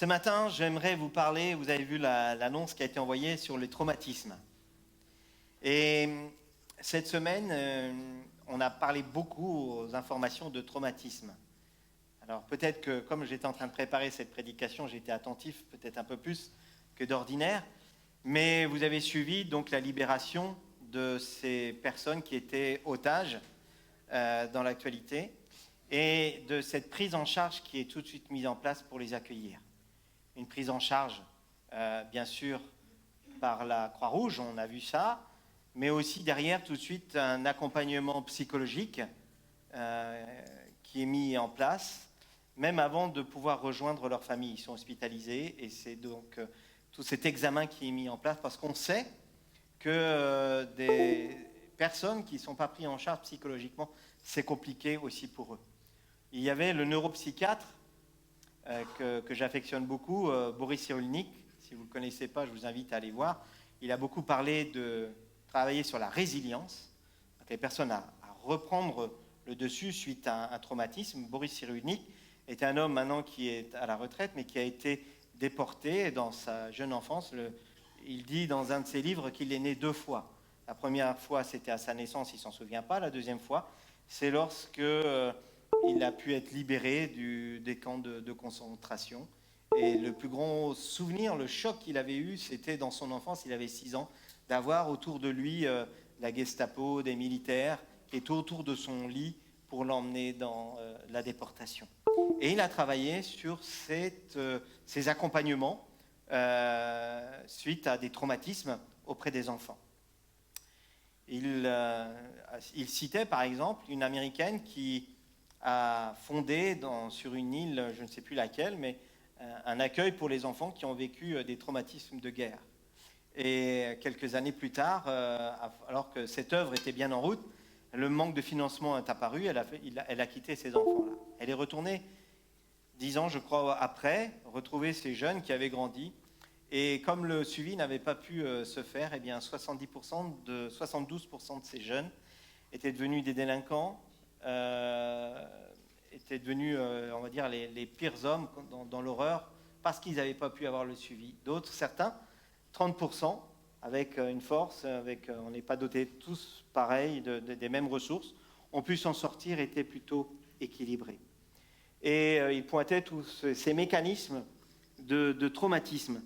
Ce matin, j'aimerais vous parler, vous avez vu l'annonce qui a été envoyée sur le traumatisme. Et cette semaine, on a parlé beaucoup aux informations de traumatisme. Alors peut-être que comme j'étais en train de préparer cette prédication, j'étais attentif peut-être un peu plus que d'ordinaire, mais vous avez suivi donc la libération de ces personnes qui étaient otages dans l'actualité et de cette prise en charge qui est tout de suite mise en place pour les accueillir. Une prise en charge, bien sûr, par la Croix-Rouge, on a vu ça, mais aussi derrière tout de suite un accompagnement psychologique qui est mis en place, même avant de pouvoir rejoindre leur famille. Ils sont hospitalisés et c'est donc tout cet examen qui est mis en place parce qu'on sait que des personnes qui ne sont pas prises en charge psychologiquement, c'est compliqué aussi pour eux. Il y avait le neuropsychiatre que j'affectionne beaucoup, Boris Cyrulnik. Si vous ne le connaissez pas, je vous invite à aller voir. Il a beaucoup parlé de travailler sur la résilience, les personnes à reprendre le dessus suite à un traumatisme. Boris Cyrulnik est un homme maintenant qui est à la retraite, mais qui a été déporté dans sa jeune enfance. Il dit dans un de ses livres qu'il est né 2 fois. La première fois, c'était à sa naissance, il ne s'en souvient pas. La deuxième fois, c'est lorsque il a pu être libéré des camps de concentration. Et le plus grand souvenir, le choc qu'il avait eu, c'était dans son enfance, il avait 6 ans, d'avoir autour de lui la Gestapo, des militaires, qui étaient autour de son lit pour l'emmener dans la déportation. Et il a travaillé sur ces accompagnements suite à des traumatismes auprès des enfants. Il citait par exemple une Américaine qui a fondé sur une île, je ne sais plus laquelle, mais un accueil pour les enfants qui ont vécu des traumatismes de guerre. Et quelques années plus tard, alors que cette œuvre était bien en route, le manque de financement est apparu, elle a quitté ces enfants-là. Elle est retournée 10 ans, je crois, après, retrouver ces jeunes qui avaient grandi. Et comme le suivi n'avait pas pu se faire, eh bien 72% de ces jeunes étaient devenus des délinquants, étaient devenus, on va dire, les pires hommes dans l'horreur, parce qu'ils n'avaient pas pu avoir le suivi. D'autres, certains, 30%, avec une force, on n'est pas dotés tous pareils des mêmes ressources, ont pu s'en sortir, étaient plutôt équilibrés. Et il pointait tous ces mécanismes de traumatisme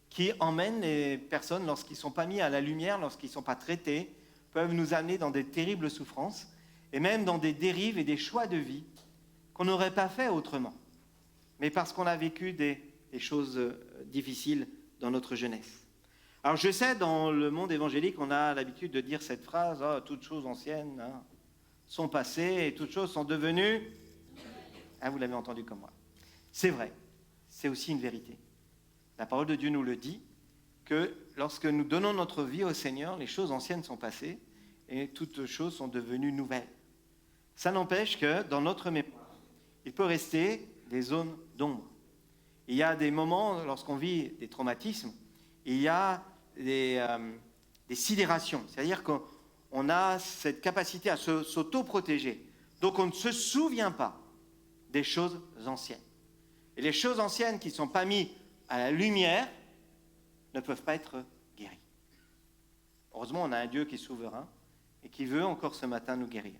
qui emmènent les personnes, lorsqu'ils ne sont pas mis à la lumière, lorsqu'ils ne sont pas traités, peuvent nous amener dans des terribles souffrances et même dans des dérives et des choix de vie qu'on n'aurait pas fait autrement. Mais parce qu'on a vécu des choses difficiles dans notre jeunesse. Alors je sais, dans le monde évangélique, on a l'habitude de dire cette phrase « toutes choses anciennes sont passées et toutes choses sont devenues... » vous l'avez entendu comme moi. C'est vrai, c'est aussi une vérité. La parole de Dieu nous le dit, que lorsque nous donnons notre vie au Seigneur, les choses anciennes sont passées et toutes choses sont devenues nouvelles. Ça n'empêche que dans notre mémoire, il peut rester des zones d'ombre. Il y a des moments, lorsqu'on vit des traumatismes, il y a des sidérations, c'est-à-dire qu'on a cette capacité à s'auto-protéger. Donc on ne se souvient pas des choses anciennes. Et les choses anciennes qui ne sont pas mises à la lumière ne peuvent pas être guéries. Heureusement, on a un Dieu qui est souverain et qui veut encore ce matin nous guérir.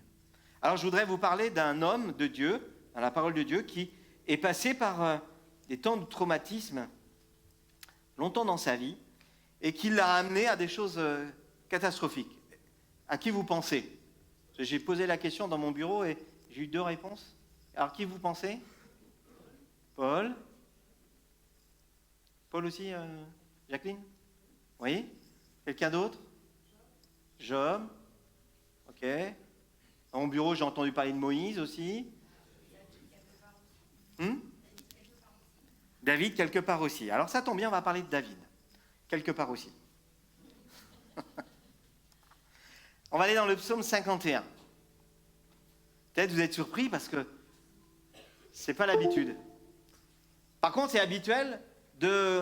Alors, je voudrais vous parler d'un homme de Dieu, dans la parole de Dieu, qui est passé par des temps de traumatisme longtemps dans sa vie et qui l'a amené à des choses catastrophiques. À qui vous pensez ? J'ai posé la question dans mon bureau et j'ai eu 2 réponses. Alors, qui vous pensez ? Paul ? Paul aussi, Jacqueline ? Oui ? Quelqu'un d'autre ? Job ? Ok. Dans mon bureau, j'ai entendu parler de Moïse aussi. David, quelque part aussi. Alors, ça tombe bien, on va parler de David. Quelque part aussi. On va aller dans le psaume 51. Peut-être vous êtes surpris parce que c'est pas l'habitude. Par contre, c'est habituel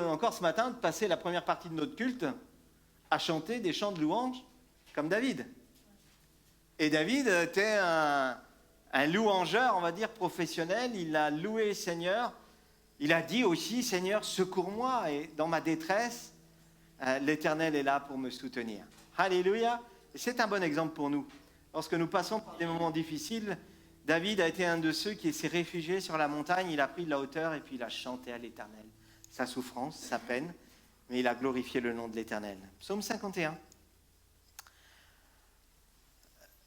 encore ce matin, de passer la première partie de notre culte à chanter des chants de louange comme David. Et David était un louangeur, on va dire, professionnel. Il a loué le Seigneur Il a dit aussi, Seigneur, secours-moi, et dans ma détresse, l'Éternel est là pour me soutenir. Alléluia. Et c'est un bon exemple pour nous. Lorsque nous passons par des moments difficiles, David a été un de ceux qui s'est réfugié sur la montagne, il a pris de la hauteur et puis il a chanté à l'Éternel sa souffrance, sa peine, mais il a glorifié le nom de l'Éternel. Psaume 51.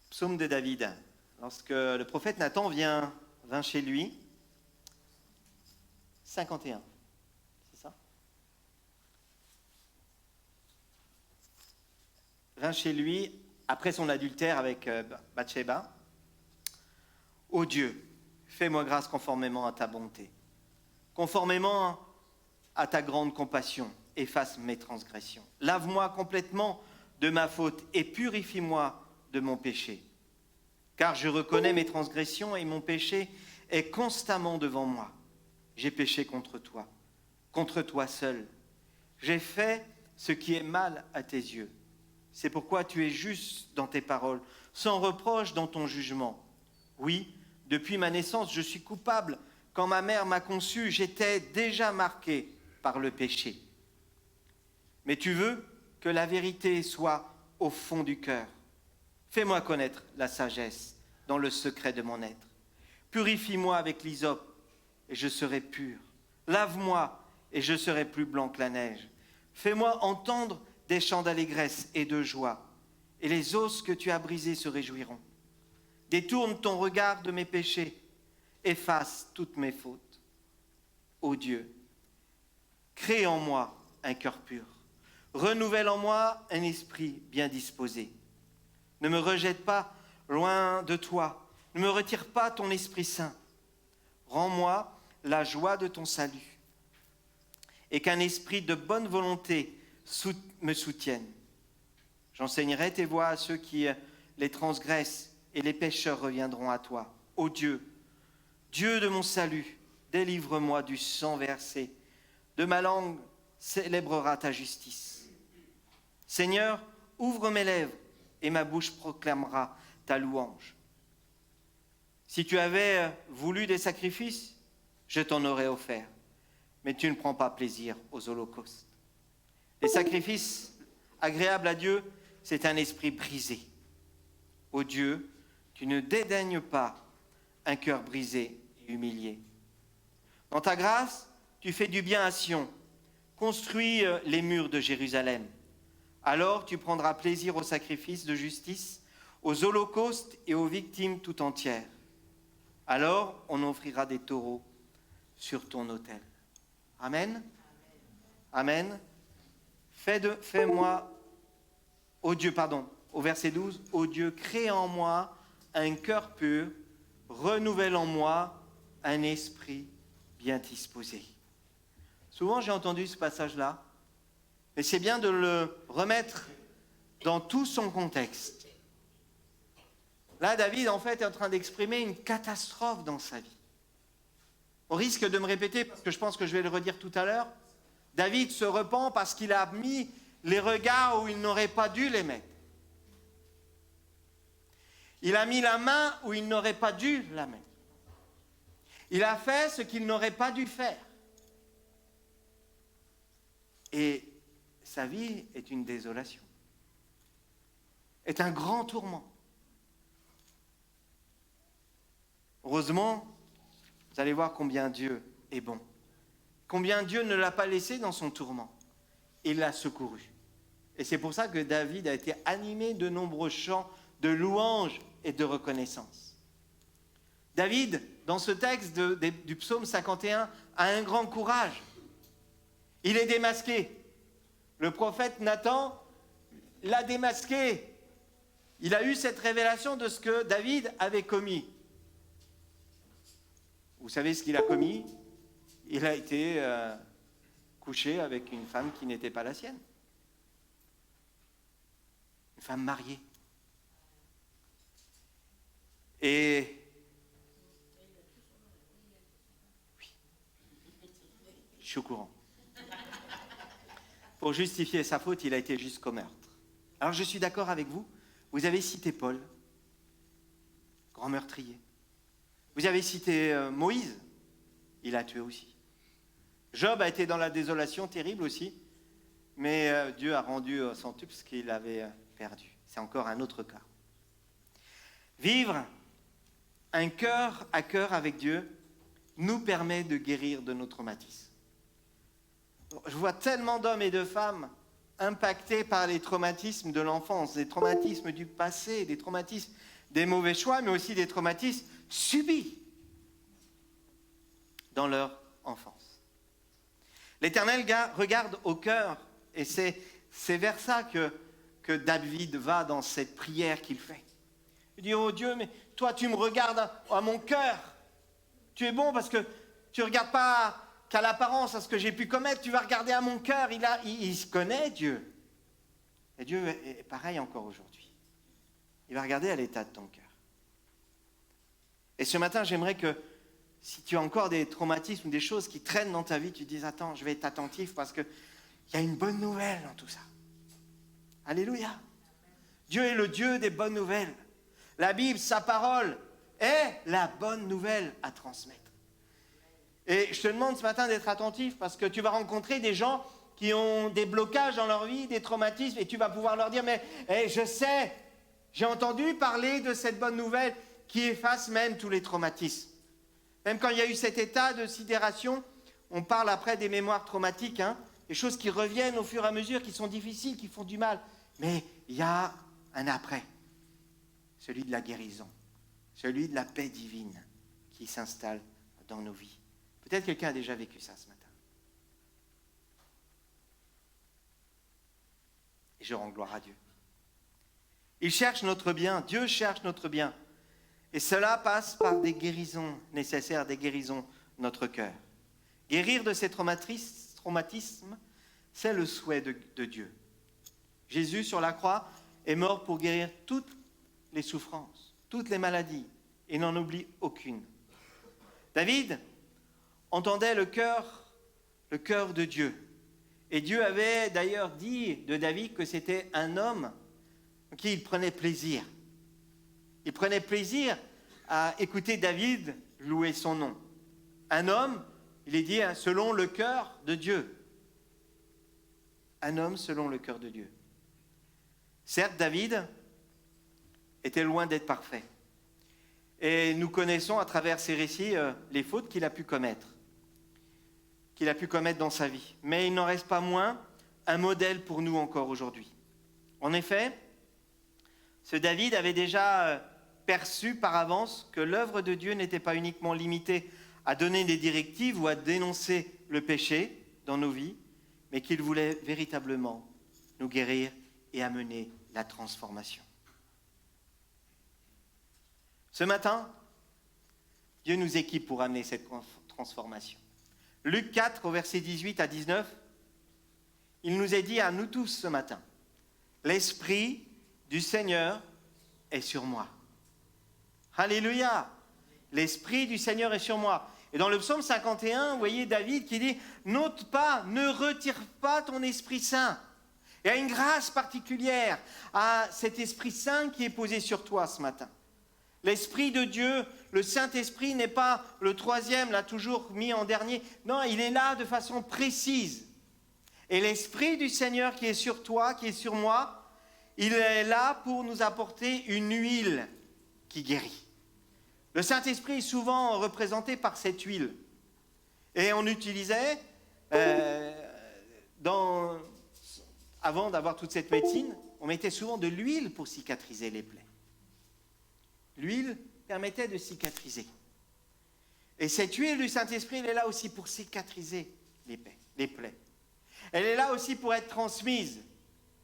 Psaume de David. Lorsque le prophète Nathan vint chez lui, 51, c'est ça? Vint chez lui après son adultère avec Bathsheba. Ô Dieu, fais-moi grâce conformément à ta bonté, conformément à ta grande compassion, efface mes transgressions. Lave-moi complètement de ma faute et purifie-moi de mon péché. Car je reconnais mes transgressions et mon péché est constamment devant moi. J'ai péché contre toi seul. J'ai fait ce qui est mal à tes yeux. C'est pourquoi tu es juste dans tes paroles, sans reproche dans ton jugement. Oui, depuis ma naissance, je suis coupable. Quand ma mère m'a conçu, j'étais déjà marqué par le péché. Mais tu veux que la vérité soit au fond du cœur. Fais-moi connaître la sagesse dans le secret de mon être. Purifie-moi avec l'hysope et je serai pur. Lave-moi et je serai plus blanc que la neige. Fais-moi entendre des chants d'allégresse et de joie, et les os que tu as brisés se réjouiront. Détourne ton regard de mes péchés, efface toutes mes fautes. Ô Dieu, crée en moi un cœur pur, renouvelle en moi un esprit bien disposé. Ne me rejette pas loin de toi, ne me retire pas ton Esprit Saint. Rends-moi la joie de ton salut, et qu'un esprit de bonne volonté me soutienne. J'enseignerai tes voies à ceux qui les transgressent, et les pécheurs reviendront à toi. Ô Dieu, Dieu de mon salut, délivre-moi du sang versé. De ma langue célébrera ta justice. Seigneur, ouvre mes lèvres, et ma bouche proclamera ta louange. Si tu avais voulu des sacrifices, je t'en aurais offert, mais tu ne prends pas plaisir aux holocaustes. Les sacrifices agréables à Dieu, c'est un esprit brisé. Ô Dieu, tu ne dédaignes pas un cœur brisé et humilié. Dans ta grâce, tu fais du bien à Sion. Construis les murs de Jérusalem. Alors tu prendras plaisir aux sacrifices de justice, aux holocaustes et aux victimes tout entières. Alors on offrira des taureaux sur ton autel. Amen. Amen. Fais-moi, ô Dieu, au verset 12, ô Dieu, crée en moi un cœur pur, renouvelle en moi un esprit bien disposé. Souvent j'ai entendu ce passage-là, mais c'est bien de le remettre dans tout son contexte. Là, David, en fait, est en train d'exprimer une catastrophe dans sa vie. Au risque de me répéter, parce que je pense que je vais le redire tout à l'heure, David se repent parce qu'il a mis les regards où il n'aurait pas dû les mettre. Il a mis la main où il n'aurait pas dû la mettre. Il a fait ce qu'il n'aurait pas dû faire. Et sa vie est une désolation, est un grand tourment. Heureusement, vous allez voir combien Dieu est bon, combien Dieu ne l'a pas laissé dans son tourment. Il l'a secouru. Et c'est pour ça que David a été animé de nombreux chants de louanges et de reconnaissance. David, dans ce texte du psaume 51, a un grand courage. Il est démasqué. Le prophète Nathan l'a démasqué. Il a eu cette révélation de ce que David avait commis. Vous savez ce qu'il a commis? Il a été couché avec une femme qui n'était pas la sienne. Une femme mariée. Et oui, je suis au courant. Pour justifier sa faute, il a été jusqu'au meurtre. Alors je suis d'accord avec vous. Vous avez cité Paul, grand meurtrier. Vous avez cité Moïse, il a tué aussi. Job a été dans la désolation terrible aussi, mais Dieu a rendu son tout ce qu'il avait perdu. C'est encore un autre cas. Vivre un cœur à cœur avec Dieu nous permet de guérir de nos traumatismes. Je vois tellement d'hommes et de femmes impactés par les traumatismes de l'enfance, des traumatismes du passé, des traumatismes des mauvais choix, mais aussi des traumatismes subis dans leur enfance. L'Éternel regarde au cœur, et c'est vers ça que David va dans cette prière qu'il fait. Il dit, oh Dieu, mais toi tu me regardes à mon cœur. Tu es bon parce que tu ne regardes pas qu'à l'apparence, à ce que j'ai pu commettre, tu vas regarder à mon cœur. Il se connaît, Dieu. Et Dieu est pareil encore aujourd'hui. Il va regarder à l'état de ton cœur. Et ce matin, j'aimerais que si tu as encore des traumatismes ou des choses qui traînent dans ta vie, tu te dises, attends, je vais être attentif parce qu'il y a une bonne nouvelle dans tout ça. Alléluia. Dieu est le Dieu des bonnes nouvelles. La Bible, sa parole, est la bonne nouvelle à transmettre. Et je te demande ce matin d'être attentif parce que tu vas rencontrer des gens qui ont des blocages dans leur vie, des traumatismes, et tu vas pouvoir leur dire, mais je sais, j'ai entendu parler de cette bonne nouvelle qui efface même tous les traumatismes. Même quand il y a eu cet état de sidération, on parle après des mémoires traumatiques, des choses qui reviennent au fur et à mesure, qui sont difficiles, qui font du mal. Mais il y a un après, celui de la guérison, celui de la paix divine qui s'installe dans nos vies. Peut-être quelqu'un a déjà vécu ça ce matin. Et je rends gloire à Dieu. Il cherche notre bien, Dieu cherche notre bien. Et cela passe par des guérisons nécessaires, des guérisons de notre cœur. Guérir de ces traumatismes, c'est le souhait de Dieu. Jésus, sur la croix, est mort pour guérir toutes les souffrances, toutes les maladies, et n'en oublie aucune. David entendait le cœur de Dieu. Et Dieu avait d'ailleurs dit de David que c'était un homme en qui il prenait plaisir. Il prenait plaisir à écouter David louer son nom. Un homme, il est dit, selon le cœur de Dieu. Un homme selon le cœur de Dieu. Certes, David était loin d'être parfait. Et nous connaissons à travers ces récits les fautes qu'il a pu commettre dans sa vie. Mais il n'en reste pas moins un modèle pour nous encore aujourd'hui. En effet, ce David avait déjà perçu par avance que l'œuvre de Dieu n'était pas uniquement limitée à donner des directives ou à dénoncer le péché dans nos vies, mais qu'il voulait véritablement nous guérir et amener la transformation. Ce matin, Dieu nous équipe pour amener cette transformation. Luc 4, au verset 18 à 19, il nous est dit à nous tous ce matin, « L'Esprit du Seigneur est sur moi. » Alléluia! L'Esprit du Seigneur est sur moi. Et dans le psaume 51, vous voyez David qui dit, « N'ôte pas, ne retire pas ton Esprit Saint. » Il y a une grâce particulière à cet Esprit Saint qui est posé sur toi ce matin. L'Esprit de Dieu, le Saint-Esprit n'est pas le troisième, l'a toujours mis en dernier. Non, il est là de façon précise. Et l'Esprit du Seigneur qui est sur toi, qui est sur moi, il est là pour nous apporter une huile qui guérit. Le Saint-Esprit est souvent représenté par cette huile. Et on utilisait, avant d'avoir toute cette médecine, on mettait souvent de l'huile pour cicatriser les plaies. L'huile permettait de cicatriser. Et cette huile du Saint-Esprit, elle est là aussi pour cicatriser les plaies. Elle est là aussi pour être transmise.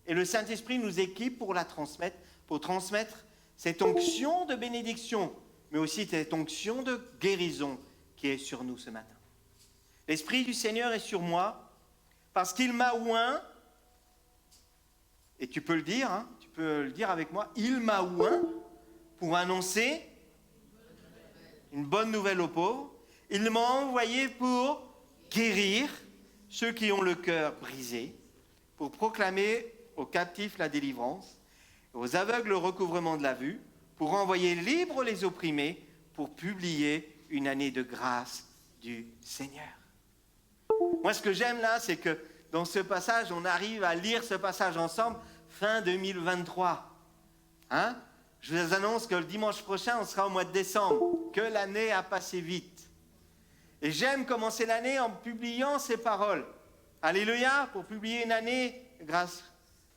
Et le Saint-Esprit nous équipe pour la transmettre, pour transmettre cette onction de bénédiction, mais aussi cette onction de guérison qui est sur nous ce matin. L'Esprit du Seigneur est sur moi parce qu'il m'a oint, et tu peux le dire, tu peux le dire avec moi, il m'a oint pour annoncer une bonne nouvelle aux pauvres. Il m'a envoyé pour guérir ceux qui ont le cœur brisé, pour proclamer aux captifs la délivrance, aux aveugles le recouvrement de la vue, pour envoyer libres les opprimés, pour publier une année de grâce du Seigneur. Moi, ce que j'aime là, c'est que dans ce passage, on arrive à lire ce passage ensemble, fin 2023. Hein? Je vous annonce que le dimanche prochain, on sera au mois de décembre, que l'année a passé vite. Et j'aime commencer l'année en publiant ces paroles. Alléluia, pour publier une année, grâce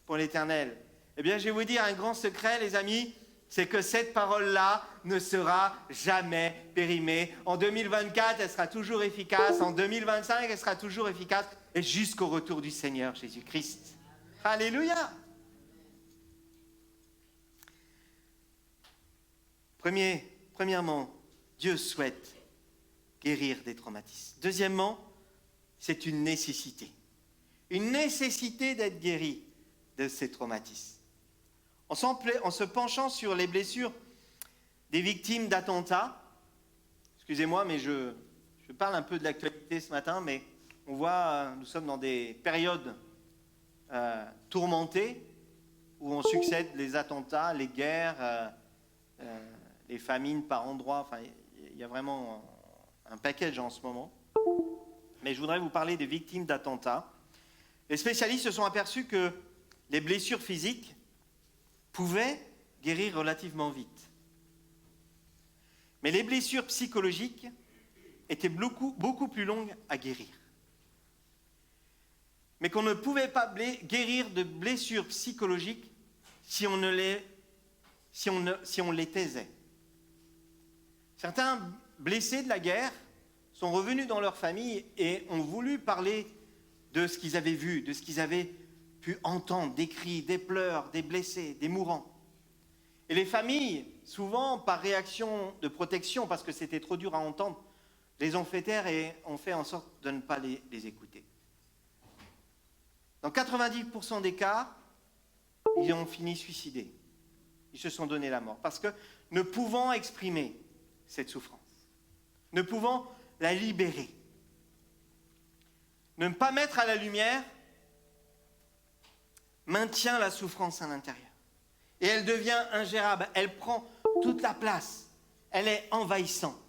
pour l'Éternel. Eh bien, je vais vous dire un grand secret, les amis, c'est que cette parole-là ne sera jamais périmée. En 2024, elle sera toujours efficace. En 2025, elle sera toujours efficace. Et jusqu'au retour du Seigneur Jésus-Christ. Alléluia. Premièrement, Dieu souhaite guérir des traumatismes. Deuxièmement, c'est une nécessité. Une nécessité d'être guéri de ces traumatismes. En se penchant sur les blessures des victimes d'attentats, excusez-moi, mais je parle un peu de l'actualité ce matin, mais on voit, nous sommes dans des périodes tourmentées où on succède les attentats, les guerres, les famines par endroits. Enfin, il y a vraiment un package en ce moment. Mais je voudrais vous parler des victimes d'attentats. Les spécialistes se sont aperçus que les blessures physiques pouvaient guérir relativement vite. Mais les blessures psychologiques étaient beaucoup plus longues à guérir. Mais qu'on ne pouvait pas guérir de blessures psychologiques si on les taisait. Certains blessés de la guerre sont revenus dans leur famille et ont voulu parler de ce qu'ils avaient vu, de ce qu'ils avaient pu entendre, des cris, des pleurs, des blessés, des mourants. Et les familles, souvent par réaction de protection, parce que c'était trop dur à entendre, les ont fait taire et ont fait en sorte de ne pas les écouter. Dans 90% des cas, ils ont fini suicidés. Ils se sont donné la mort. Parce que ne pouvant exprimer cette souffrance, ne pouvant la libérer, ne pas mettre à la lumière, maintient la souffrance à l'intérieur. Et elle devient ingérable, elle prend toute la place, elle est envahissante.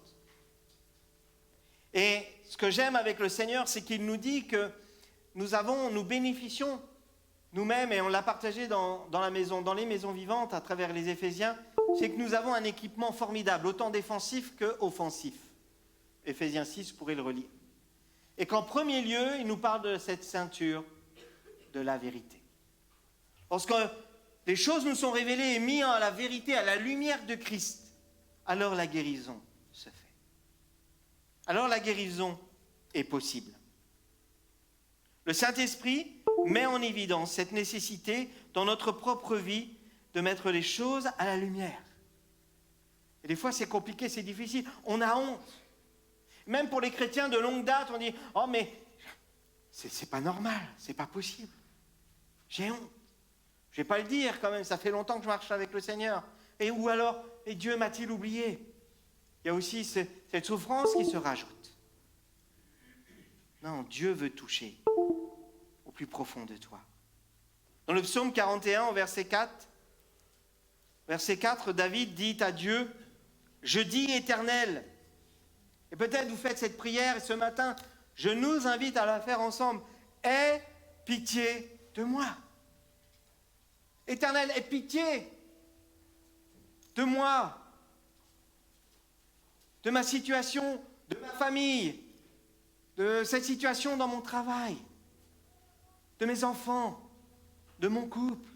Et ce que j'aime avec le Seigneur, c'est qu'il nous dit que nous bénéficions nous-mêmes, et on l'a partagé dans les maisons vivantes à travers les Éphésiens, c'est que nous avons un équipement formidable, autant défensif qu'offensif. Éphésiens 6, vous pourrez le relire. Et qu'en premier lieu, il nous parle de cette ceinture de la vérité. Lorsque les choses nous sont révélées et mises à la vérité, à la lumière de Christ, alors la guérison se fait. Alors la guérison est possible. Le Saint-Esprit met en évidence cette nécessité dans notre propre vie de mettre les choses à la lumière. Et des fois, c'est compliqué, c'est difficile. On a honte. Même pour les chrétiens de longue date, on dit « Oh, mais c'est pas normal, c'est pas possible. J'ai honte. Je vais pas le dire quand même, ça fait longtemps que je marche avec le Seigneur. Et ou alors, et Dieu m'a-t-il oublié ?» Il y a aussi cette souffrance qui se rajoute. Non, Dieu veut toucher au plus profond de toi. Dans le psaume 41, au verset 4, David dit à Dieu « Je dis éternel ». Et peut-être vous faites cette prière et ce matin, je nous invite à la faire ensemble. « Aie pitié de moi ». Éternel, aie pitié de moi, de ma situation, de ma famille, de cette situation dans mon travail, de mes enfants, de mon couple.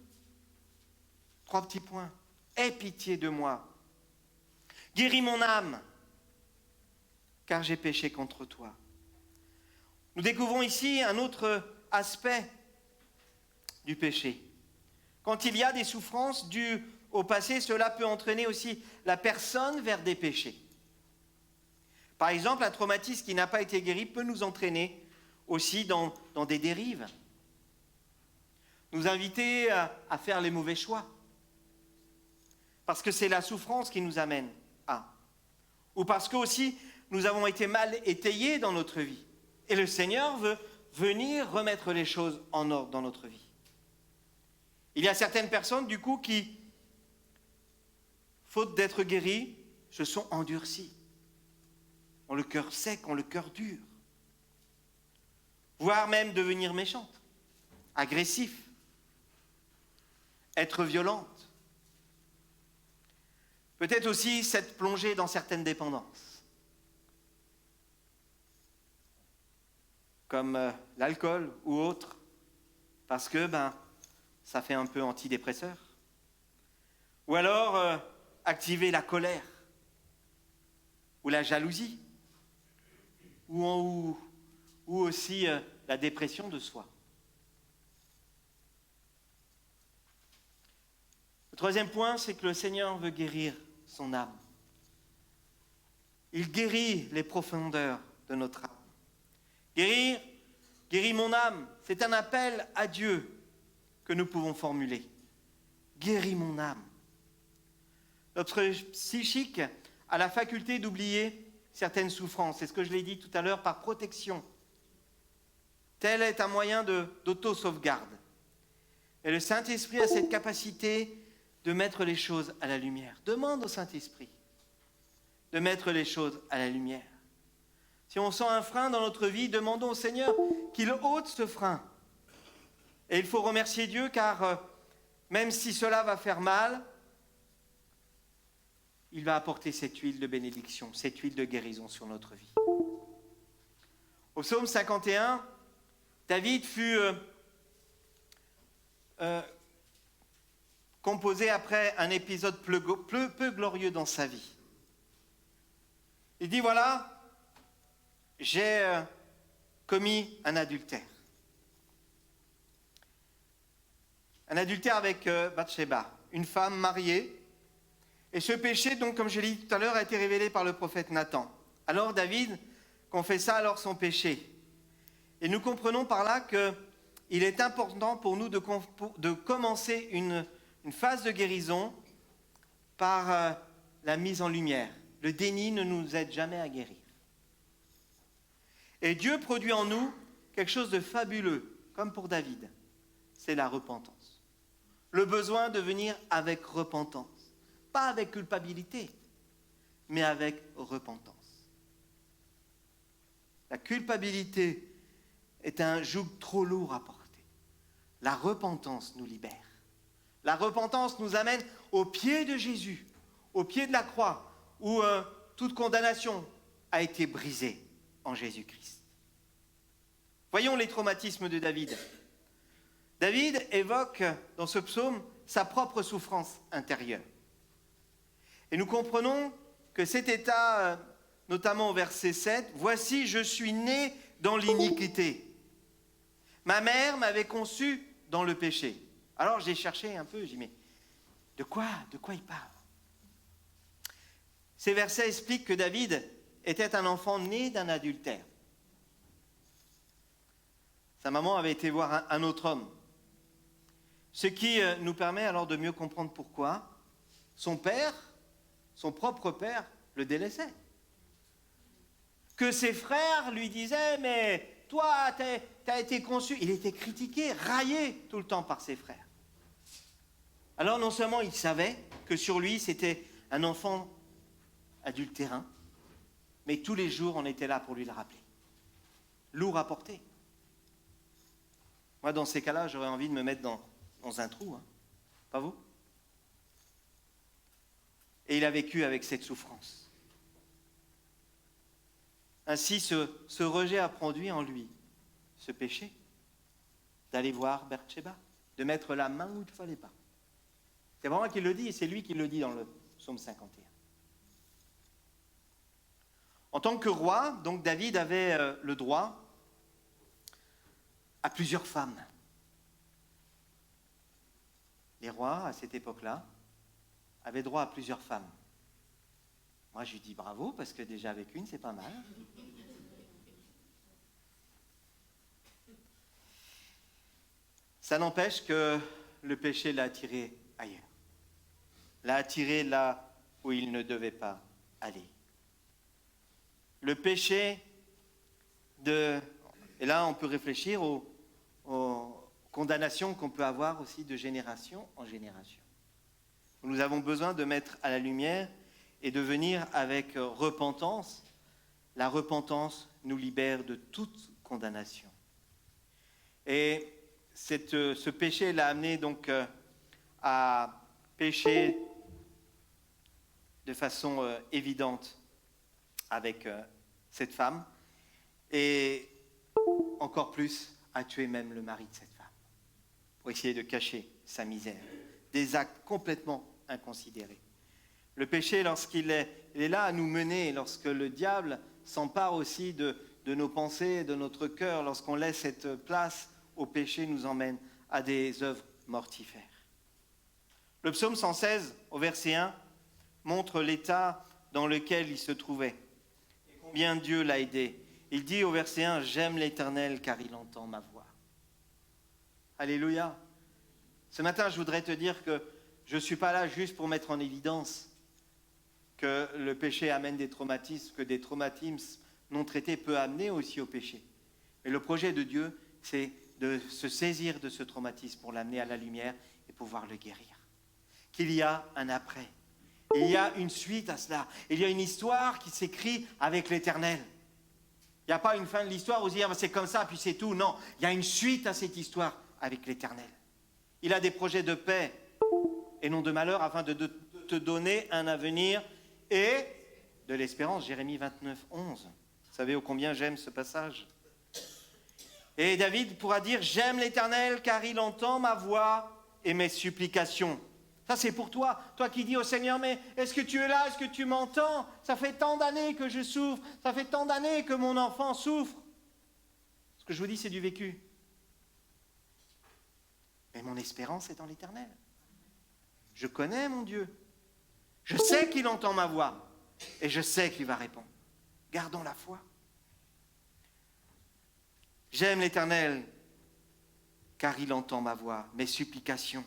3 petits points. Aie pitié de moi. Guéris mon âme, car j'ai péché contre toi. Nous découvrons ici un autre aspect du péché. Quand il y a des souffrances dues au passé, cela peut entraîner aussi la personne vers des péchés. Par exemple, un traumatisme qui n'a pas été guéri peut nous entraîner aussi dans des dérives. Nous inviter à faire les mauvais choix. Parce que c'est la souffrance qui nous amène à. Ou parce que aussi nous avons été mal étayés dans notre vie. Et le Seigneur veut venir remettre les choses en ordre dans notre vie. Il y a certaines personnes, du coup, qui, faute d'être guéries, se sont endurcies. Ont le cœur sec, ont le cœur dur. voire même devenir méchante, agressif, être violente. Peut-être aussi s'être plongée dans certaines dépendances, comme l'alcool ou autre, parce que ça fait un peu antidépresseur. Ou alors activer la colère, ou la jalousie, ou aussi la dépression de soi. Le troisième point, c'est que le Seigneur veut guérir son âme. Il guérit les profondeurs de notre âme. Guéris mon âme, c'est un appel à Dieu que nous pouvons formuler. Guéris mon âme. Notre psychique a la faculté d'oublier certaines souffrances. C'est ce que je l'ai dit tout à l'heure, par protection. Tel est un moyen d'auto-sauvegarde. Et le Saint-Esprit a cette capacité de mettre les choses à la lumière. Demande au Saint-Esprit de mettre les choses à la lumière. Si on sent un frein dans notre vie, demandons au Seigneur qu'il ôte ce frein. Et il faut remercier Dieu car même si cela va faire mal, il va apporter cette huile de bénédiction, cette huile de guérison sur notre vie. Au psaume 51, David fut composé après un épisode peu glorieux dans sa vie. Il dit, voilà, j'ai commis un adultère. Un adultère avec Bathsheba, une femme mariée. Et ce péché, donc, comme je l'ai dit tout à l'heure, a été révélé par le prophète Nathan. Alors David confessa alors son péché. Et nous comprenons par là qu'il est important pour nous de commencer une phase de guérison par la mise en lumière. Le déni ne nous aide jamais à guérir. Et Dieu produit en nous quelque chose de fabuleux, comme pour David. C'est la repentance. Le besoin de venir avec repentance. Pas avec culpabilité, mais avec repentance. La culpabilité est un joug trop lourd à porter. La repentance nous libère. La repentance nous amène au pied de Jésus, au pied de la croix, où toute condamnation a été brisée en Jésus-Christ. Voyons les traumatismes de David. David évoque dans ce psaume sa propre souffrance intérieure. Et nous comprenons que cet état, notamment au verset 7, « Voici, je suis né dans l'iniquité. Ma mère m'avait conçu dans le péché. » Alors j'ai cherché un peu, j'ai dit, mais de quoi il parle? Ces versets expliquent que David était un enfant né d'un adultère. Sa maman avait été voir un autre homme. Ce qui nous permet alors de mieux comprendre pourquoi son propre père, le délaissait. Que ses frères lui disaient, mais toi, t'as été conçu. Il était critiqué, raillé tout le temps par ses frères. Alors non seulement il savait que sur lui, c'était un enfant adultérin, mais tous les jours, on était là pour lui le rappeler. Lourd à porter. Moi, dans ces cas-là, j'aurais envie de me mettre dans un trou. Pas vous? Et il a vécu avec cette souffrance. Ainsi, ce rejet a produit en lui ce péché d'aller voir Bathsheba, de mettre la main où il ne fallait pas. C'est vraiment moi qui le dis, et c'est lui qui le dit dans le psaume 51. En tant que roi, donc David avait le droit à plusieurs femmes. Les rois, à cette époque-là, avaient droit à plusieurs femmes. Moi, je lui dis bravo, parce que déjà avec une, c'est pas mal. Ça n'empêche que le péché l'a attiré ailleurs. L'a attiré là où il ne devait pas aller. Le péché et là, on peut réfléchir aux condamnations qu'on peut avoir aussi de génération en génération. Nous avons besoin de mettre à la lumière et de venir avec repentance. La repentance nous libère de toute condamnation. Et ce péché l'a amené donc à pécher de façon évidente avec cette femme et encore plus à tuer même le mari de cette femme pour essayer de cacher sa misère. Des actes complètement inconsidérés. Le péché, lorsqu'il est là à nous mener, lorsque le diable s'empare aussi de nos pensées, de notre cœur, lorsqu'on laisse cette place au péché, nous emmène à des œuvres mortifères. Le psaume 116, au verset 1, montre l'état dans lequel il se trouvait et combien Dieu l'a aidé. Il dit au verset 1, « J'aime l'Éternel car il entend ma voix. » Alléluia. Ce matin, je voudrais te dire que je ne suis pas là juste pour mettre en évidence que le péché amène des traumatismes, que des traumatismes non traités peuvent amener aussi au péché. Mais le projet de Dieu, c'est de se saisir de ce traumatisme pour l'amener à la lumière et pouvoir le guérir. Qu'il y a un après. Il y a une suite à cela. Il y a une histoire qui s'écrit avec l'Éternel. Il n'y a pas une fin de l'histoire où on se dit ah, c'est comme ça, puis c'est tout. Non, il y a une suite à cette histoire avec l'Éternel. Il a des projets de paix et non de malheur afin de te donner un avenir et de l'espérance. Jérémie 29, 11. Vous savez ô combien j'aime ce passage. Et David pourra dire « J'aime l'Éternel car il entend ma voix et mes supplications. » Ça c'est pour toi, toi qui dis au Seigneur « Mais est-ce que tu es là? Est-ce que tu m'entends? Ça fait tant d'années que je souffre, ça fait tant d'années que mon enfant souffre. » Ce que je vous dis c'est du vécu. Mais mon espérance est dans l'Éternel. Je connais mon Dieu. Je sais qu'il entend ma voix et je sais qu'il va répondre. Gardons la foi. J'aime l'Éternel, car il entend ma voix, mes supplications,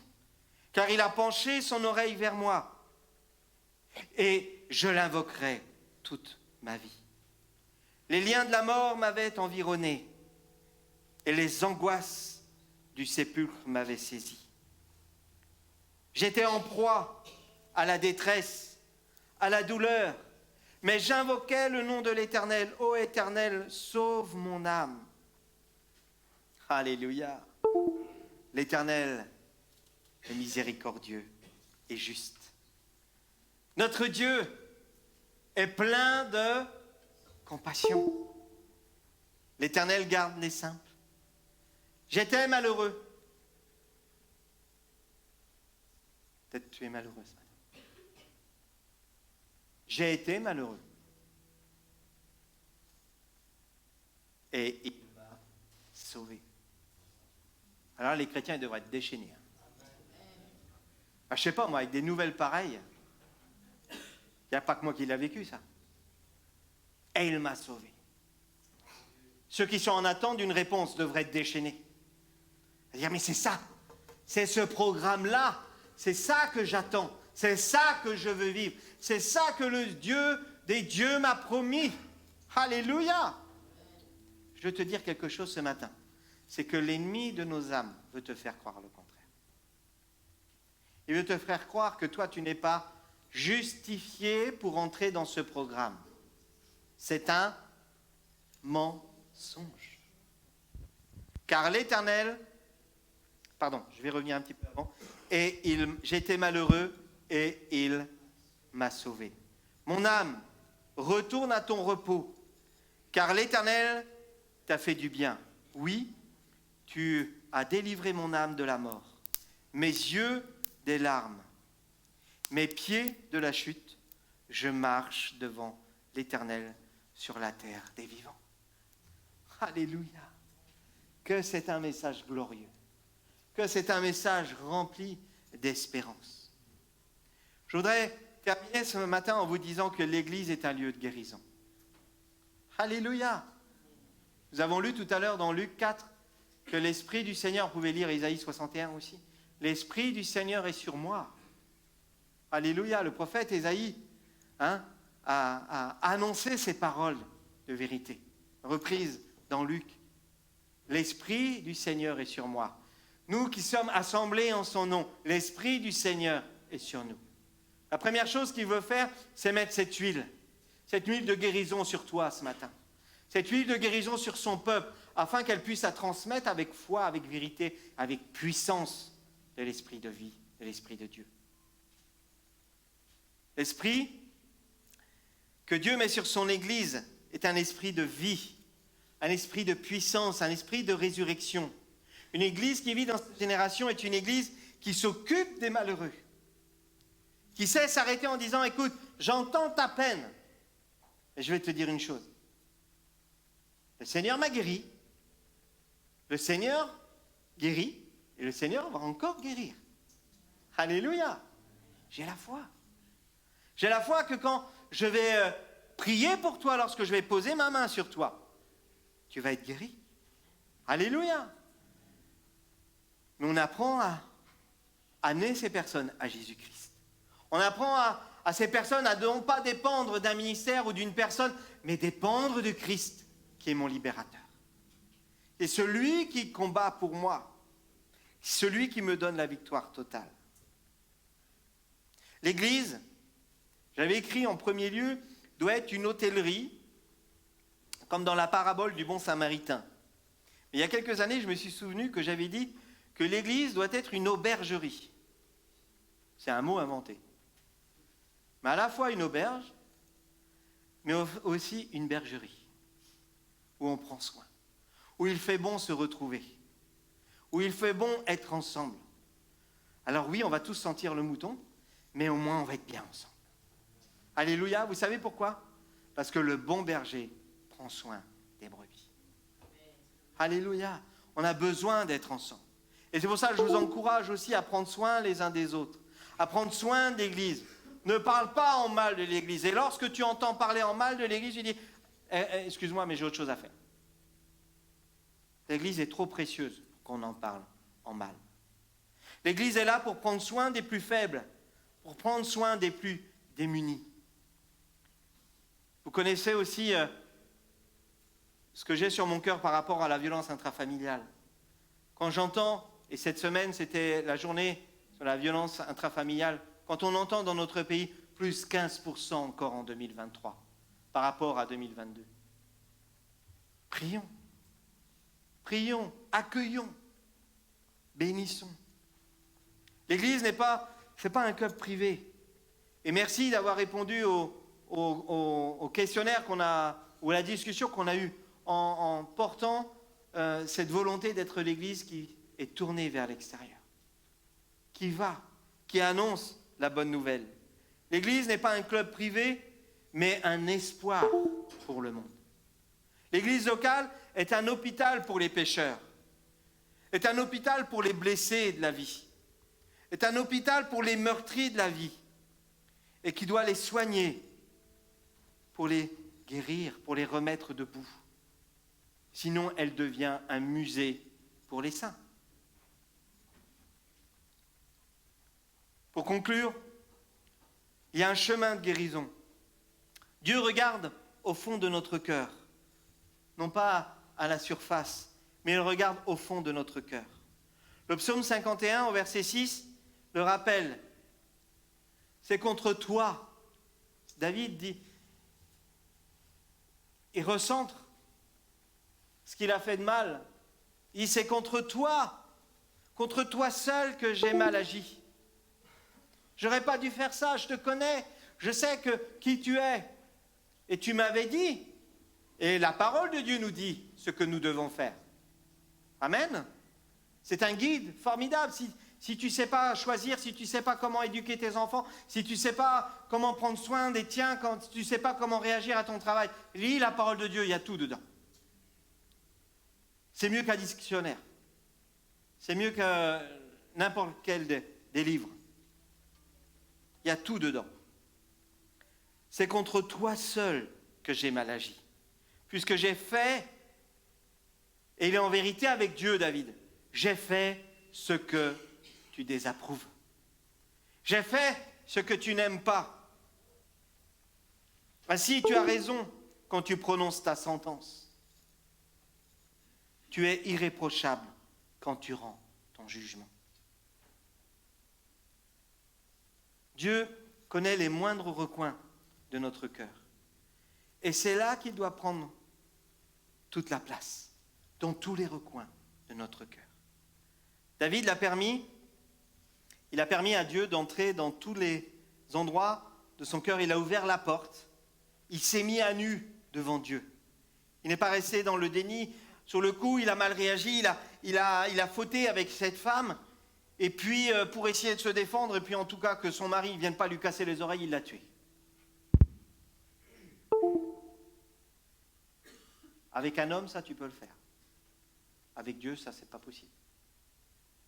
car il a penché son oreille vers moi, et je l'invoquerai toute ma vie. Les liens de la mort m'avaient environné, et les angoisses du sépulcre m'avaient saisi. J'étais en proie à la détresse, à la douleur, mais j'invoquais le nom de l'Éternel. Ô Éternel, sauve mon âme. Alléluia. L'Éternel est miséricordieux et juste. Notre Dieu est plein de compassion. L'Éternel garde les simples. J'étais malheureux. Peut-être tu es malheureux ce matin. J'ai été malheureux. Et il m'a sauvé. Alors les chrétiens ils devraient être déchaînés. Je ne sais pas moi, avec des nouvelles pareilles, il n'y a pas que moi qui l'ai vécu ça. Et il m'a sauvé. Ceux qui sont en attente d'une réponse devraient être déchaînés. Dire mais c'est ça, c'est ce programme-là, c'est ça que j'attends, c'est ça que je veux vivre, c'est ça que le Dieu des dieux m'a promis. Alléluia. Je veux te dire quelque chose ce matin. C'est que l'ennemi de nos âmes veut te faire croire le contraire. Il veut te faire croire que toi, tu n'es pas justifié pour entrer dans ce programme. C'est un mensonge. Car l'Éternel, je vais revenir un petit peu avant, j'étais malheureux et il m'a sauvé. Mon âme, retourne à ton repos, car l'Éternel t'a fait du bien. Oui, tu as délivré mon âme de la mort, mes yeux des larmes, mes pieds de la chute. Je marche devant l'Éternel sur la terre des vivants. Alléluia. Que c'est un message glorieux. Que c'est un message rempli d'espérance. Je voudrais terminer ce matin en vous disant que l'Église est un lieu de guérison. Alléluia. Nous avons lu tout à l'heure dans Luc 4 que l'Esprit du Seigneur, vous pouvez lire Isaïe 61 aussi, l'Esprit du Seigneur est sur moi. Alléluia, le prophète Isaïe a annoncé ces paroles de vérité, reprises dans Luc. L'Esprit du Seigneur est sur moi. Nous qui sommes assemblés en son nom, l'Esprit du Seigneur est sur nous. La première chose qu'il veut faire, c'est mettre cette huile de guérison sur toi ce matin. cette huile de guérison sur son peuple, afin qu'elle puisse la transmettre avec foi, avec vérité, avec puissance de l'esprit de vie, de l'esprit de Dieu. L'esprit que Dieu met sur son Église est un esprit de vie, un esprit de puissance, un esprit de résurrection. Une Église qui vit dans cette génération est une Église qui s'occupe des malheureux, qui sait s'arrêter en disant « Écoute, j'entends ta peine, et je vais te dire une chose. Le Seigneur m'a guéri, le Seigneur guérit, et le Seigneur va encore guérir. Alléluia! J'ai la foi. J'ai la foi que quand je vais prier pour toi, lorsque je vais poser ma main sur toi, tu vas être guéri. Alléluia! Mais on apprend à amener ces personnes à Jésus-Christ. On apprend à ces personnes à non pas dépendre d'un ministère ou d'une personne, mais dépendre de Christ, qui est mon libérateur. Et celui qui combat pour moi, celui qui me donne la victoire totale. L'Église, j'avais écrit en premier lieu, doit être une hôtellerie, comme dans la parabole du bon samaritain. Mais il y a quelques années, je me suis souvenu que j'avais dit que l'Église doit être une aubergerie. C'est un mot inventé. Mais à la fois une auberge, mais aussi une bergerie, où on prend soin, où il fait bon se retrouver, où il fait bon être ensemble. Alors oui, on va tous sentir le mouton, mais au moins on va être bien ensemble. Alléluia, vous savez pourquoi? Parce que le bon berger prend soin des brebis. Alléluia, on a besoin d'être ensemble. Et c'est pour ça que je vous encourage aussi à prendre soin les uns des autres, à prendre soin de l'Église. Ne parle pas en mal de l'Église. Et lorsque tu entends parler en mal de l'Église, tu dis excuse-moi, mais j'ai autre chose à faire. L'Église est trop précieuse pour qu'on en parle en mal. L'Église est là pour prendre soin des plus faibles, pour prendre soin des plus démunis. Vous connaissez aussi ce que j'ai sur mon cœur par rapport à la violence intrafamiliale. Quand j'entends, et cette semaine c'était la journée sur la violence intrafamiliale, quand on entend dans notre pays plus 15% encore en 2023 par rapport à 2022. Prions, prions, accueillons, bénissons. L'Église n'est pas un club privé. Et merci d'avoir répondu au questionnaire qu'on a, ou à la discussion qu'on a eue en portant cette volonté d'être l'Église qui est tournée vers l'extérieur, qui annonce la bonne nouvelle. L'Église n'est pas un club privé, mais un espoir pour le monde. L'Église locale est un hôpital pour les pécheurs, est un hôpital pour les blessés de la vie, est un hôpital pour les meurtris de la vie, et qui doit les soigner pour les guérir, pour les remettre debout. Sinon, elle devient un musée pour les saints. Pour conclure, il y a un chemin de guérison. Dieu regarde au fond de notre cœur, non pas à la surface, mais il regarde au fond de notre cœur. Le psaume 51, au verset 6, le rappelle. C'est contre toi. David dit, il recentre ce qu'il a fait de mal. Il dit, c'est contre toi seul que j'ai mal agi. J'aurais pas dû faire ça, je te connais, je sais qui tu es. Et tu m'avais dit, et la parole de Dieu nous dit ce que nous devons faire. Amen. C'est un guide formidable. Si tu ne sais pas choisir, si tu ne sais pas comment éduquer tes enfants, si tu ne sais pas comment prendre soin des tiens, quand tu ne sais pas comment réagir à ton travail, lis la parole de Dieu, il y a tout dedans. C'est mieux qu'un dictionnaire. C'est mieux que n'importe quel des livres. Il y a tout dedans. C'est contre toi seul que j'ai mal agi. Puisque j'ai fait, et il est en vérité avec Dieu, David, j'ai fait ce que tu désapprouves. J'ai fait ce que tu n'aimes pas. Ainsi, tu as raison quand tu prononces ta sentence. Tu es irréprochable quand tu rends ton jugement. Dieu connaît les moindres recoins de notre cœur. Et c'est là qu'il doit prendre toute la place, dans tous les recoins de notre cœur. David l'a permis, il a permis à Dieu d'entrer dans tous les endroits de son cœur. Il a ouvert la porte, il s'est mis à nu devant Dieu. Il n'est pas resté dans le déni. Sur le coup, il a mal réagi, il a fauté avec cette femme. Et puis, pour essayer de se défendre, et puis en tout cas que son mari ne vienne pas lui casser les oreilles, il l'a tué. Avec un homme, ça, tu peux le faire. Avec Dieu, ça, c'est pas possible.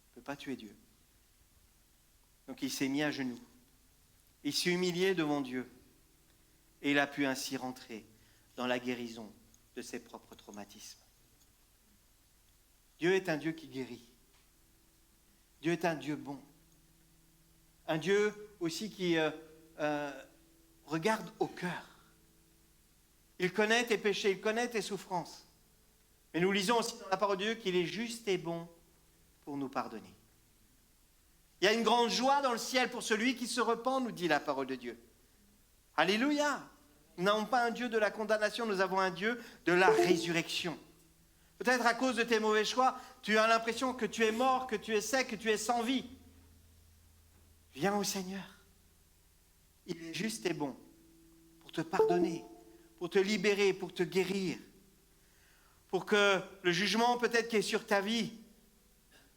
Tu ne peux pas tuer Dieu. Donc, il s'est mis à genoux. Il s'est humilié devant Dieu. Et il a pu ainsi rentrer dans la guérison de ses propres traumatismes. Dieu est un Dieu qui guérit. Dieu est un Dieu bon. Un Dieu aussi qui regarde au cœur. Il connaît tes péchés, il connaît tes souffrances. Mais nous lisons aussi dans la parole de Dieu qu'il est juste et bon pour nous pardonner. Il y a une grande joie dans le ciel pour celui qui se repent, nous dit la parole de Dieu. Alléluia! Nous n'avons pas un Dieu de la condamnation, nous avons un Dieu de la résurrection. Peut-être à cause de tes mauvais choix, tu as l'impression que tu es mort, que tu es sec, que tu es sans vie. Viens au Seigneur. Il est juste et bon pour te pardonner, pour te libérer, pour te guérir, pour que le jugement peut-être qui est sur ta vie,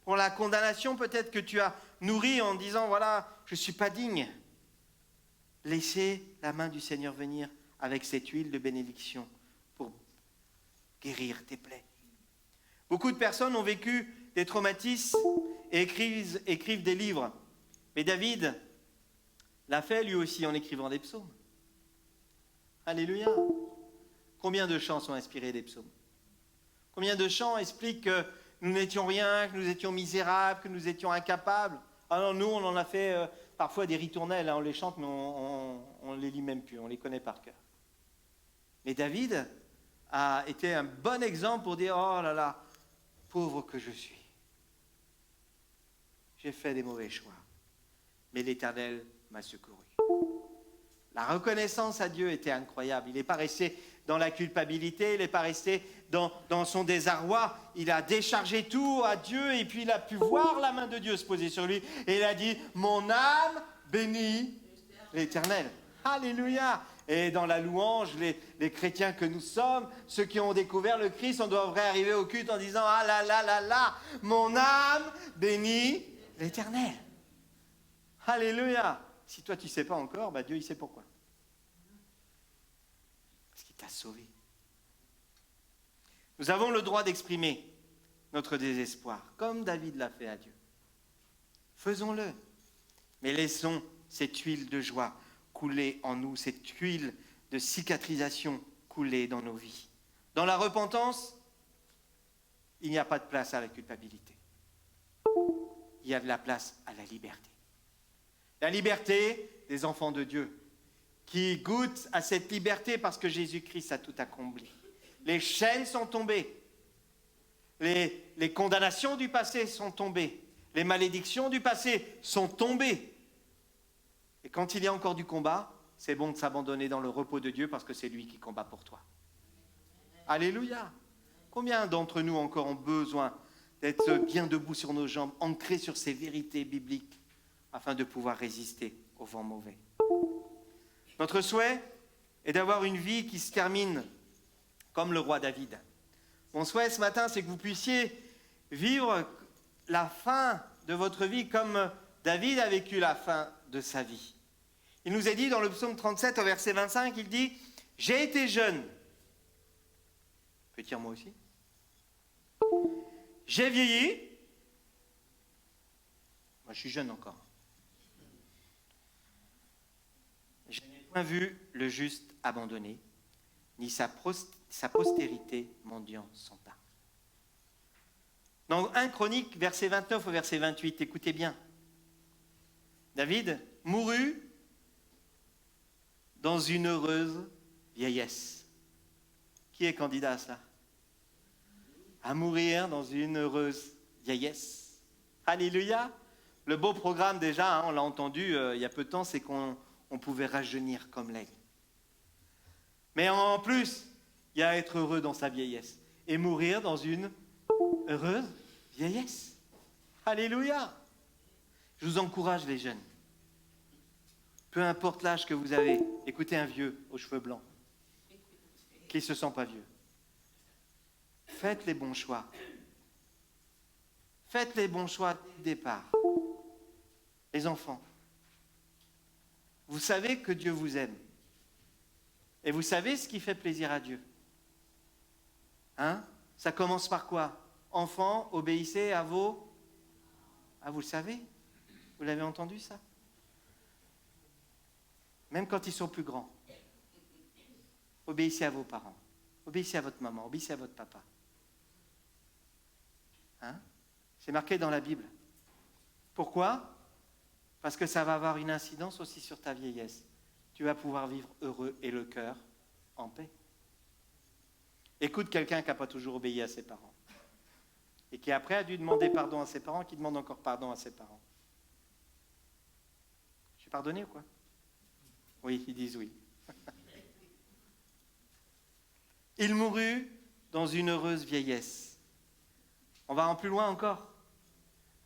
pour la condamnation peut-être que tu as nourrie en disant, voilà, je ne suis pas digne. Laissez la main du Seigneur venir avec cette huile de bénédiction pour guérir tes plaies. Beaucoup de personnes ont vécu des traumatismes et écrivent des livres. Mais David l'a fait lui aussi en écrivant des psaumes. Alléluia. Combien de chants sont inspirés des psaumes? Combien de chants expliquent que nous n'étions rien, que nous étions misérables, que nous étions incapables? Ah non, nous, on en a fait parfois des ritournelles, hein, on les chante, mais on ne les lit même plus, on les connaît par cœur. Mais David a été un bon exemple pour dire, oh là là, pauvre que je suis. J'ai fait des mauvais choix, mais l'Éternel m'a secouru. La reconnaissance à Dieu était incroyable. Il n'est pas resté dans la culpabilité, il n'est pas resté dans son désarroi. Il a déchargé tout à Dieu et puis il a pu voir la main de Dieu se poser sur lui. Et il a dit, mon âme bénit l'Éternel. Alléluia. Et dans la louange, les chrétiens que nous sommes, ceux qui ont découvert le Christ, on devrait arriver au culte en disant, ah là là là là, mon âme bénit l'Éternel. Alléluia. Si toi tu ne sais pas encore, bah Dieu il sait pourquoi. Parce qu'il t'a sauvé. Nous avons le droit d'exprimer notre désespoir, comme David l'a fait à Dieu. Faisons-le, mais laissons cette huile de joie couler en nous, cette huile de cicatrisation couler dans nos vies. Dans la repentance, il n'y a pas de place à la culpabilité. Il y a de la place à la liberté. La liberté des enfants de Dieu, qui goûtent à cette liberté parce que Jésus-Christ a tout accompli. Les chaînes sont tombées. Les condamnations du passé sont tombées. Les malédictions du passé sont tombées. Et quand il y a encore du combat, c'est bon de s'abandonner dans le repos de Dieu parce que c'est lui qui combat pour toi. Alléluia. Combien d'entre nous encore ont besoin d'être bien debout sur nos jambes, ancrés sur ces vérités bibliques, afin de pouvoir résister au vent mauvais. Notre souhait est d'avoir une vie qui se termine comme le roi David. Mon souhait ce matin, c'est que vous puissiez vivre la fin de votre vie comme David a vécu la fin de sa vie. Il nous est dit dans le psaume 37 au verset 25, il dit « J'ai été jeune. » Peux-tu dire moi aussi? « J'ai vieilli. » Moi je suis jeune encore. « Je n'ai point vu le juste abandonné, ni sa postérité mendiant son pain. » Dans 1 Chronique, verset 29 au verset 28, écoutez bien. David mourut dans une heureuse vieillesse. Qui est candidat à cela? À mourir dans une heureuse vieillesse. Alléluia. Le beau programme déjà, hein, on l'a entendu il y a peu de temps, c'est qu'on pouvait rajeunir comme l'aigle. Mais en plus, il y a à être heureux dans sa vieillesse. et mourir dans une heureuse vieillesse. Alléluia. Je vous encourage les jeunes. Peu importe l'âge que vous avez, écoutez un vieux aux cheveux blancs qui ne se sent pas vieux. Faites les bons choix. Faites les bons choix dès le départ. Les enfants, vous savez que Dieu vous aime. Et vous savez ce qui fait plaisir à Dieu. Hein? Ça commence par quoi? Enfants, obéissez à vos... Ah, vous le savez? Vous l'avez entendu ça? Même quand ils sont plus grands. Obéissez à vos parents. Obéissez à votre maman. Obéissez à votre papa. Hein? C'est marqué dans la Bible. Pourquoi? Parce que ça va avoir une incidence aussi sur ta vieillesse. Tu vas pouvoir vivre heureux et le cœur en paix. Écoute quelqu'un qui n'a pas toujours obéi à ses parents. Et qui après a dû demander pardon à ses parents, qui demande encore pardon à ses parents. J'ai pardonné ou quoi? Oui, ils disent oui. Il mourut dans une heureuse vieillesse. On va en plus loin encore.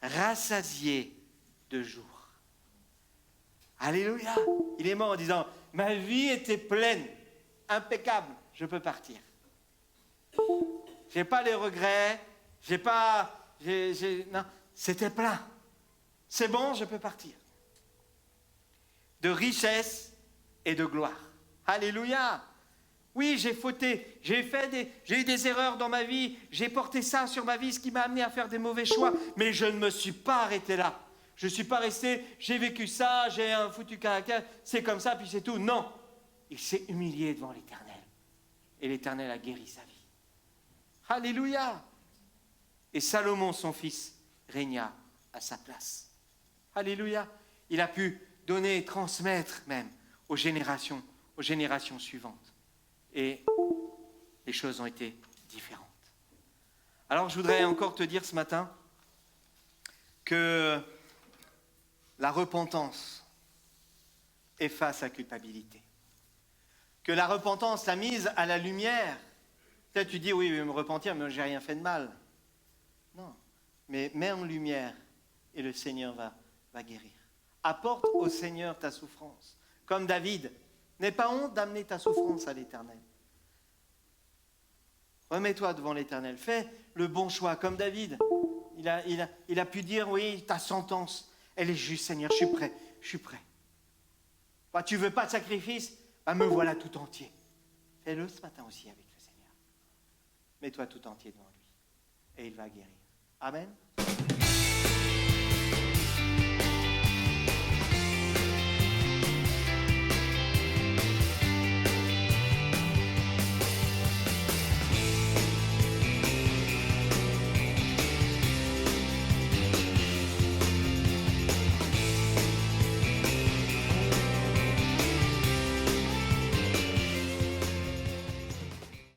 Rassasié de jours. Alléluia. Il est mort en disant, ma vie était pleine, impeccable, je peux partir. J'ai pas les regrets, non, c'était plein. C'est bon, je peux partir. De richesse et de gloire. Alléluia. Oui, j'ai fauté, j'ai eu des erreurs dans ma vie, j'ai porté ça sur ma vie, ce qui m'a amené à faire des mauvais choix, mais je ne me suis pas arrêté là. Je ne suis pas resté, j'ai vécu ça, j'ai un foutu caractère, c'est comme ça, puis c'est tout. Non, il s'est humilié devant l'Éternel. Et l'Éternel a guéri sa vie. Alléluia. Et Salomon, son fils, régna à sa place. Alléluia. Il a pu donner et transmettre même aux générations suivantes. Et les choses ont été différentes. Alors je voudrais encore te dire ce matin que la repentance efface la culpabilité. Que la repentance, la mise à la lumière, peut-être tu dis oui, je vais me repentir, mais j'ai rien fait de mal. Non, mais mets en lumière et le Seigneur va guérir. Apporte au Seigneur ta souffrance. Comme David, n'aie pas honte d'amener ta souffrance à l'Éternel. Remets-toi devant l'Éternel. Fais le bon choix, comme David. Il a pu dire, oui, ta sentence, elle est juste, Seigneur, je suis prêt. Bah, tu ne veux pas de sacrifice? Bah, me voilà tout entier. Fais-le ce matin aussi avec le Seigneur. Mets-toi tout entier devant lui. Et il va guérir. Amen.